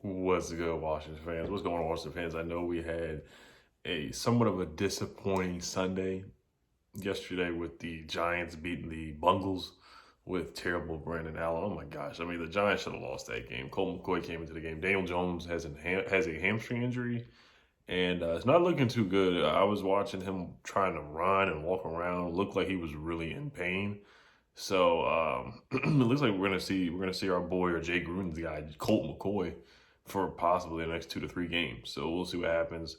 What's good, Washington fans? What's going on, Washington fans? I know we had a somewhat of a disappointing Sunday yesterday with the Giants beating the Bungles with terrible Brandon Allen. Oh my gosh! I mean, the Giants should have lost that game. Colt McCoy came into the game. Daniel Jones has a hamstring injury, and it's not looking too good. I was watching him trying to run and walk around. Looked like he was really in pain. So it looks like we're gonna see our boy or Jay Gruden's guy Colt McCoy for possibly the next 2 to 3 games. So we'll see what happens.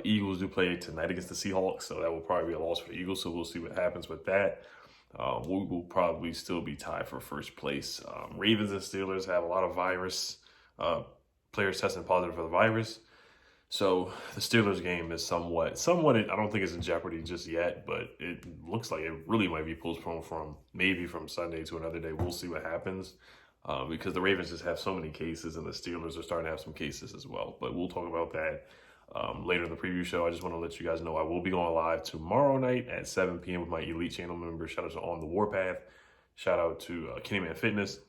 Eagles do play tonight against the Seahawks, so that will probably be a loss for the Eagles. So we'll see what happens with that. We will probably still be tied for first place. Ravens and Steelers have a lot of virus players testing positive for the virus. So the Steelers game is somewhat. I don't think it's in jeopardy just yet, but it looks like it really might be postponed from Sunday to another day. We'll see what happens because the Ravens just have so many cases, and the Steelers are starting to have some cases as well. But we'll talk about that later in the preview show. I just want to let you guys know I will be going live tomorrow night at 7 p.m. with my Elite channel members. Shout out to On the Warpath. Shout out to Kenny Man Fitness.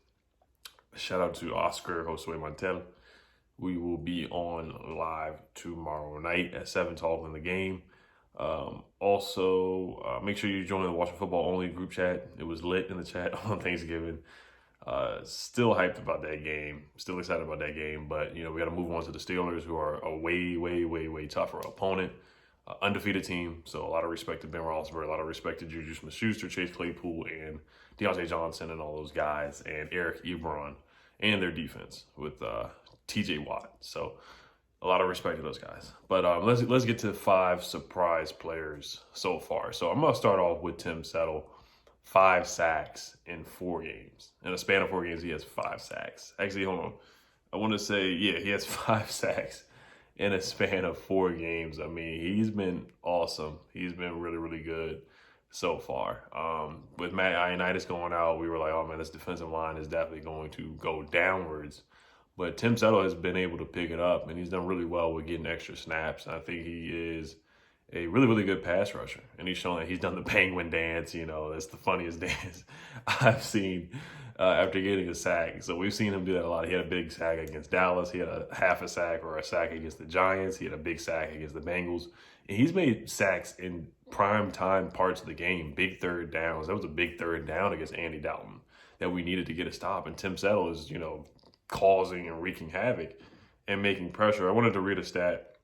Shout out to Oscar Josue Montel. We will be on live tomorrow night at 7 talking the game. Also, make sure you join the Watching Football Only group chat. It was lit in the chat on Thanksgiving. Still hyped about that game. Still excited about that game. But, we got to move on to the Steelers, who are a way tougher opponent. Undefeated team. So a lot of respect to Ben Roethlisberger, a lot of respect to Juju Smith-Schuster, Chase Claypool, and Deontay Johnson and all those guys, and Eric Ebron and their defense with TJ Watt. So a lot of respect to those guys. But let's get to 5 surprise players so far. So I'm going to start off with Tim Settle. 5 sacks in 4 games. In a span of 4 games, he has 5 sacks. Actually, hold on. I want to say, he has 5 sacks in a span of 4 games. I mean, he's been awesome. He's been really good so far. With Matt Ioannidis going out, we were like, oh man, this defensive line is definitely going to go downwards. But Tim Settle has been able to pick it up, and he's done really well with getting extra snaps. I think he is a really good pass rusher, and he's shown that he's done the penguin dance. That's the funniest dance I've seen after getting a sack. So we've seen him do that a lot. He had a big sack against Dallas. He had a half a sack or a sack against the Giants. He had a big sack against the Bengals. And he's made sacks in prime time parts of the game, big third downs. That was a big third down against Andy Dalton that we needed to get a stop. And Tim Settle is, causing and wreaking havoc and making pressure. I wanted to read a stat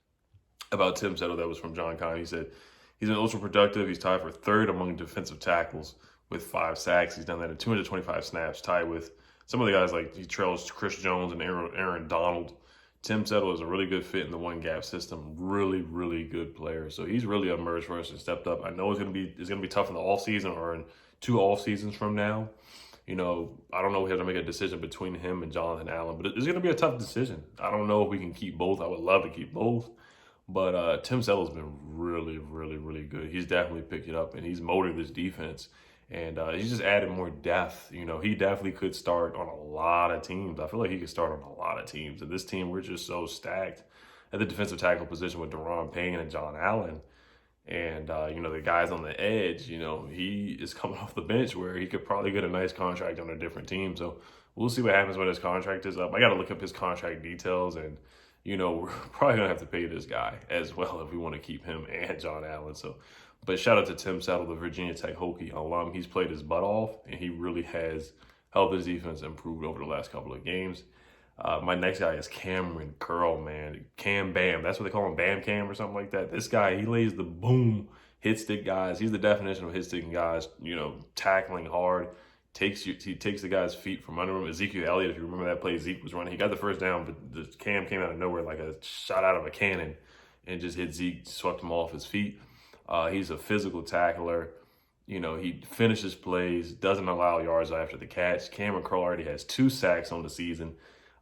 about Tim Settle that was from John Conn. He said he's been ultra productive. He's tied for 3rd among defensive tackles with 5 sacks. He's done that in 225 snaps, tied with some of the guys like he trails Chris Jones and Aaron Donald. Tim Settle is a really good fit in the one gap system. Really good player. So he's really emerged for us and stepped up. I know it's gonna be tough in the off season or in 2 off seasons from now. I don't know if we have to make a decision between him and Jonathan Allen, but it's going to be a tough decision. I don't know if we can keep both. I would love to keep both. But Tim Settle's been really good. He's definitely picked it up, and he's motored this defense. And he's just added more depth. He definitely could start on a lot of teams. I feel like he could start on a lot of teams. And this team, we're just so stacked at the defensive tackle position with Deron Payne and John Allen. And, the guys on the edge, he is coming off the bench where he could probably get a nice contract on a different team. So we'll see what happens when his contract is up. I got to look up his contract details, and, we're probably going to have to pay this guy as well if we want to keep him and John Allen. So, but shout out to Tim Settle, the Virginia Tech Hokie alum. He's played his butt off, and he really has helped his defense improve over the last couple of games. My next guy is Kam Curl, man. Cam Bam. That's what they call him, Bam Cam or something like that. This guy, he lays the boom hit stick guys. He's the definition of hit sticking guys, tackling hard. He takes the guy's feet from under him. Ezekiel Elliott, if you remember that play, Zeke was running. He got the first down, but the Cam came out of nowhere like a shot out of a cannon and just hit Zeke, swept him off his feet. He's a physical tackler. He finishes plays, doesn't allow yards after the catch. Kam Curl already has 2 sacks on the season.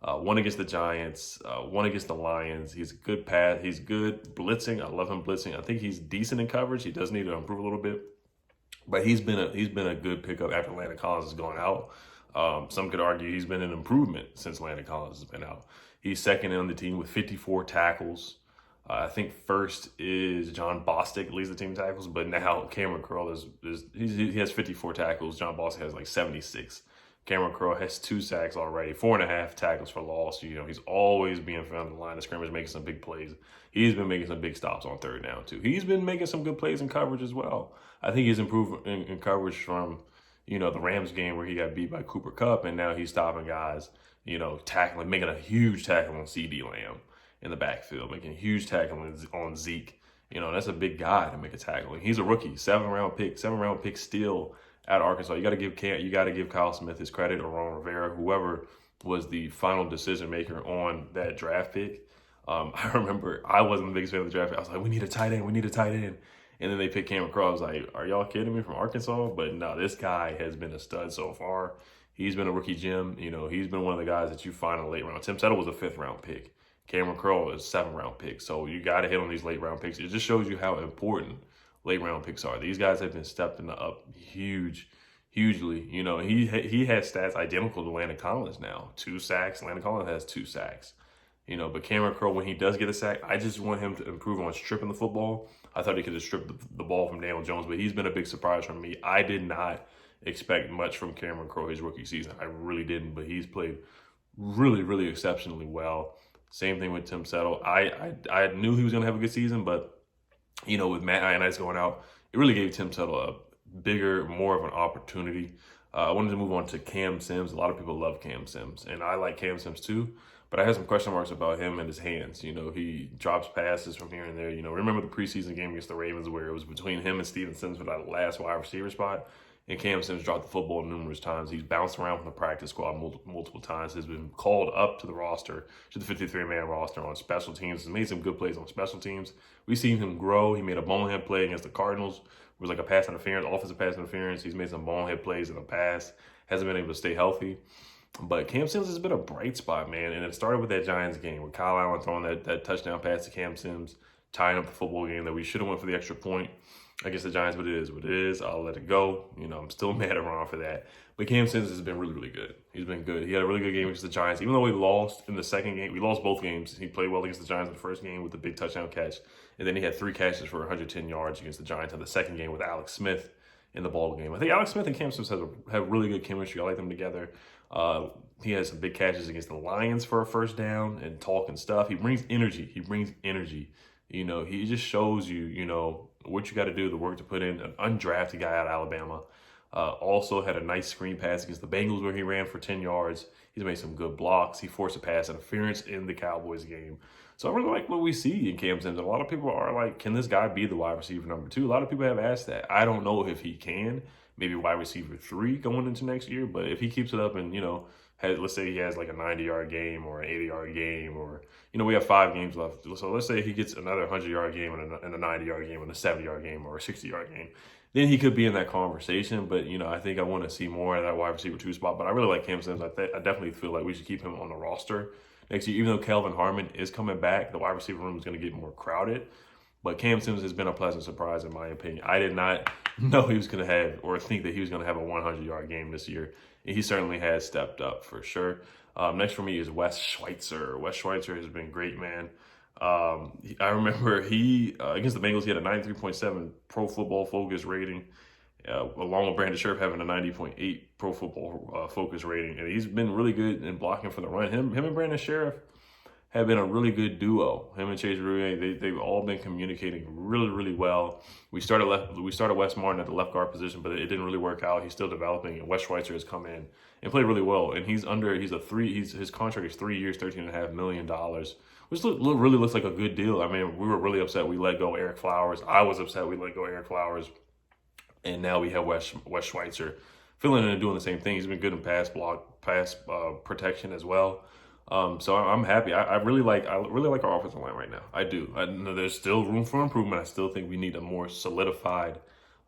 1 against the Giants, 1 against the Lions. He's a good pass. He's good blitzing. I love him blitzing. I think he's decent in coverage. He does need to improve a little bit, but he's been a good pickup after Landon Collins has gone out. Some could argue he's been an improvement since Landon Collins has been out. He's second on the team with 54 tackles. I think first is John Bostic leads the team in tackles, but now Kam Curl he has 54 tackles. John Bostic has like 76 Kam Curl has 2 sacks already, 4.5 tackles for loss. He's always being found in the line of scrimmage, making some big plays. He's been making some big stops on third down too. He's been making some good plays in coverage as well. I think he's improved in coverage from, the Rams game where he got beat by Cooper Kupp, and now he's stopping guys, tackling, making a huge tackle on CD Lamb in the backfield, making a huge tackle on Zeke. That's a big guy to make a tackle. He's a rookie, 7th-round pick still at Arkansas. You got to give Kyle Smith his credit, or Ron Rivera, whoever was the final decision maker on that draft pick. I remember I wasn't the biggest fan of the draft pick. I was like, we need a tight end. And then they picked Kam Curl. I was like, are y'all kidding me, from Arkansas? But no, this guy has been a stud so far. He's been a rookie gem. He's been one of the guys that you find in the late round. Tim Settle was a 5th-round pick. Kam Curl is a 7th-round pick. So you got to hit on these late round picks. It just shows you how important late round picks are. These guys have been stepping up hugely. He has stats identical to Landon Collins now. 2 sacks. Landon Collins has 2 sacks. But Kam Curl, when he does get a sack, I just want him to improve on stripping the football. I thought he could have stripped the ball from Daniel Jones, but he's been a big surprise for me. I did not expect much from Kam Curl his rookie season. I really didn't, but he's played really, really exceptionally well. Same thing with Tim Settle. I knew he was going to have a good season, but, with Matt Ioannidis going out, it really gave Tim Settle a bigger, more of an opportunity. I wanted to move on to Cam Sims. A lot of people love Cam Sims, and I like Cam Sims too. But I had some question marks about him and his hands. He drops passes from here and there. Remember the preseason game against the Ravens where it was between him and Steven Sims for that last wide receiver spot? And Cam Sims dropped the football numerous times. He's bounced around from the practice squad multiple times. Has been called up to the roster, to the 53-man roster on special teams. Has made some good plays on special teams. We've seen him grow. He made a bonehead play against the Cardinals. It was like a pass interference, offensive pass interference. He's made some bonehead plays in the past. Hasn't been able to stay healthy. But Cam Sims has been a bright spot, man. And it started with that Giants game with Kyle Allen throwing that touchdown pass to Cam Sims, tying up the football game that we should have went for the extra point against the Giants, but it is what it is. I'll let it go. I'm still mad at Ron for that. But Cam Sims has been really, really good. He's been good. He had a really good game against the Giants. Even though we lost in the second game, we lost both games. He played well against the Giants in the first game with the big touchdown catch. And then he had 3 catches for 110 yards against the Giants in the second game with Alex Smith in the ball game. I think Alex Smith and Cam Sims have really good chemistry. I like them together. He has some big catches against the Lions for a first down and talking stuff. He brings energy. He just shows you, what you got to do, the work to put in. An undrafted guy out of Alabama. Also had a nice screen pass against the Bengals where he ran for 10 yards. He's made some good blocks. He forced a pass interference in the Cowboys game. So I really like what we see in Cam Sims. And a lot of people are like, can this guy be the wide receiver number 2? A lot of people have asked that. I don't know if he can. Maybe wide receiver 3 going into next year. But if he keeps it up and, let's say he has like a 90-yard game or an 80-yard game, or, we have 5 games left. So let's say he gets another 100-yard game and a 90-yard game and a 70-yard game or a 60-yard game. Then he could be in that conversation. But, I think I want to see more of that wide receiver 2 spot. But I really like Cam Sims. I definitely feel like we should keep him on the roster next year. Even though Kelvin Harmon is coming back, the wide receiver room is going to get more crowded. But Cam Sims has been a pleasant surprise, in my opinion. I did not know he was going to have, or think that he was going to have a 100-yard game this year. And he certainly has stepped up for sure. Next for me is Wes Schweitzer. Wes Schweitzer has been great, man. I remember against the Bengals, he had a 93.7 Pro Football Focus rating, along with Brandon Scherf having a 90.8 Pro Football Focus rating. And he's been really good in blocking for the run. Him and Brandon Scherf have been a really good duo. Him and Chase Roullier, they've all been communicating really, really well. We started Wes Martin at the left guard position, but it didn't really work out. He's still developing, and Wes Schweitzer has come in and played really well. And his contract is 3 years, $13.5 million, which really looks like a good deal. I mean, we were really upset we let go Eric Flowers. I was upset we let go Eric Flowers. And now we have Wes Schweitzer filling in and doing the same thing. He's been good in pass protection as well. So I'm happy. I really like our offensive line right now. I do. I know there's still room for improvement. I still think we need a more solidified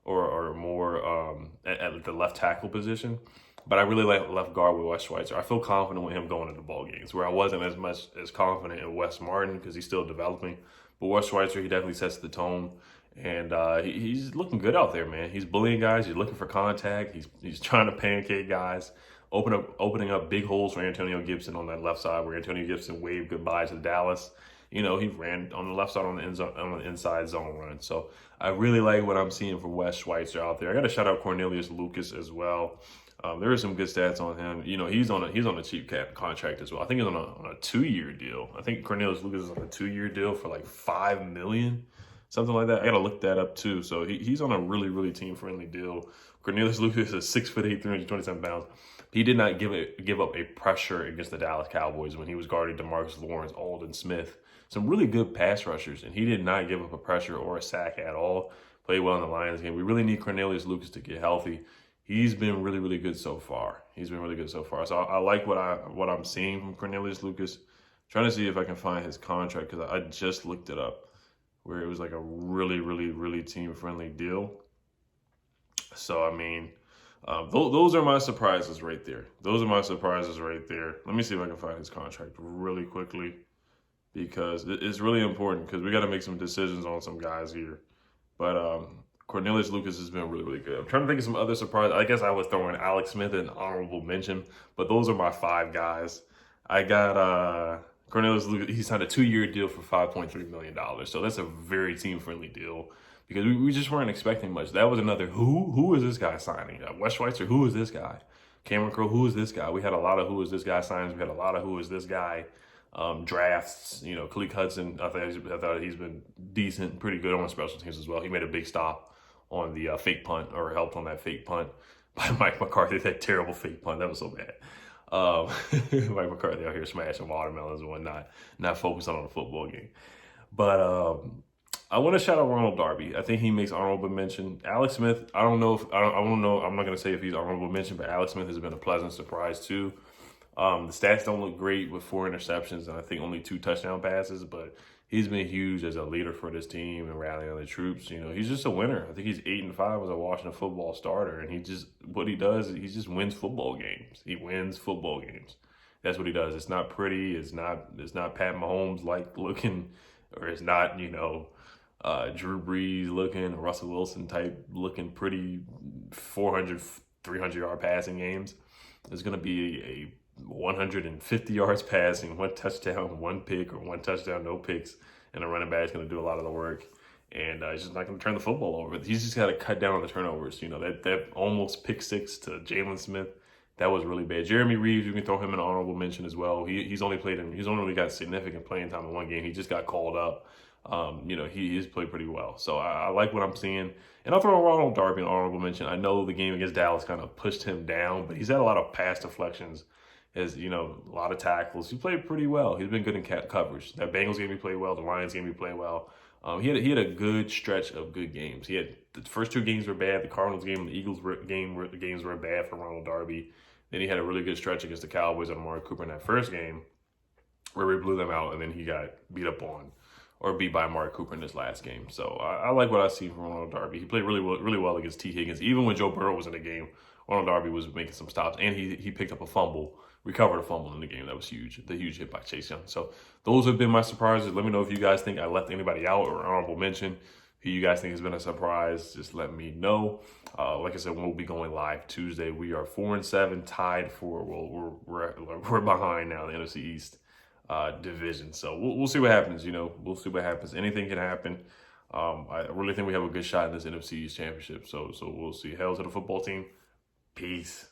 or more at the left tackle position. But I really like left guard with Wes Schweitzer. I feel confident with him going into ball games, where I wasn't as confident in Wes Martin because he's still developing. But Wes Schweitzer, he definitely sets the tone. And he's looking good out there, man. He's bullying guys. He's looking for contact. He's trying to pancake guys. Opening up big holes for Antonio Gibson on that left side, where Antonio Gibson waved goodbye to Dallas. He ran on the left side on the inside zone run. So I really like what I'm seeing from Wes Schweitzer out there. I got to shout out Cornelius Lucas as well. There are some good stats on him. You know, he's on a cheap cap contract as well. I think he's on a 2-year deal. I think Cornelius Lucas is on a 2-year deal for like $5 million, something like that. I gotta look that up too. So he's on a really team friendly deal. Cornelius Lucas is 6'8", 327 pounds. He did not give up a pressure against the Dallas Cowboys when he was guarding DeMarcus Lawrence, Aldon Smith, some really good pass rushers, and he did not give up a pressure or a sack at all. Played well in the Lions game. We really need Cornelius Lucas to get healthy. He's been really good so far. He's been really good so far. So I like what I'm seeing from Cornelius Lucas. Trying to see if I can find his contract because I just looked it up, where it was like a really team friendly deal. So I mean, those are my surprises right there. Those are my surprises right there. Let me see if I can find his contract really quickly because it's really important because we got to make some decisions on some guys here. But Cornelius Lucas has been really good. I'm trying to think of some other surprises. I guess I would throw in Alex Smith an honorable mention, but those are my 5 guys. I got Cornelius Lucas. He signed a 2-year deal for $5.3 million. So that's a very team-friendly deal because we just weren't expecting much. That was another, who is this guy signing? Wes Schweitzer, who is this guy? Kam Curl, who is this guy? We had a lot of who is this guy signings. We had a lot of who is this guy drafts. You know, Khaleke Hudson, I thought he's been decent, pretty good on special teams as well. He made a big stop on the fake punt, or helped on that fake punt by Mike McCarthy. That terrible fake punt, that was so bad. Mike McCarthy out here smashing watermelons and whatnot, not focusing on the football game. But I want to shout out Ronald Darby. I think he makes honorable mention. Alex Smith, I don't know. I'm not going to say if he's honorable mention, but Alex Smith has been a pleasant surprise too. The stats don't look great with 4 interceptions and I think only 2 touchdown passes, but he's been huge as a leader for this team and rallying on the troops. You know, he's just a winner. I think he's 8-5 as a Washington football starter, and what he does, he just wins football games. He wins football games. That's what he does. It's not pretty. It's not Pat Mahomes like looking, or it's not Drew Brees looking, Russell Wilson type looking pretty 400, 300-yard passing games. It's going to be a 150 yards passing, 1 touchdown, 1 pick, or 1 touchdown, no picks, and the running back is going to do a lot of the work. And he's just not going to turn the football over. He's just got to cut down on the turnovers. You know, that almost pick 6 to Jalen Smith, that was really bad. Jeremy Reeves, you can throw him an honorable mention as well. He's only really got significant playing time in 1 game. He just got called up. He's played pretty well. So I like what I'm seeing. And I'll throw Ronald Darby an honorable mention. I know the game against Dallas kind of pushed him down, but he's had a lot of pass deflections. As you know, a lot of tackles. He played pretty well. He's been good in coverage. That Bengals game he played well. The Lions game he played well. He had a good stretch of good games. He had the first 2 games were bad. The Cardinals game and the Eagles games were bad for Ronald Darby. Then he had a really good stretch against the Cowboys and Amari Cooper in that first game, where we blew them out, and then he got beat by Amari Cooper in this last game. So I like what I see from Ronald Darby. He played really well against T. Higgins. Even when Joe Burrow was in the game, Ronald Darby was making some stops, and he picked up a fumble. Recovered a fumble in the game. That was huge. The huge hit by Chase Young. So those have been my surprises. Let me know if you guys think I left anybody out or honorable mention. Who you guys think has been a surprise, just let me know. Like I said, we'll be going live Tuesday. We are 4-7, tied for, we're behind now in the NFC East division. So we'll see what happens. You know, we'll see what happens. Anything can happen. I really think we have a good shot in this NFC East championship. So we'll see. Hail to the football team. Peace.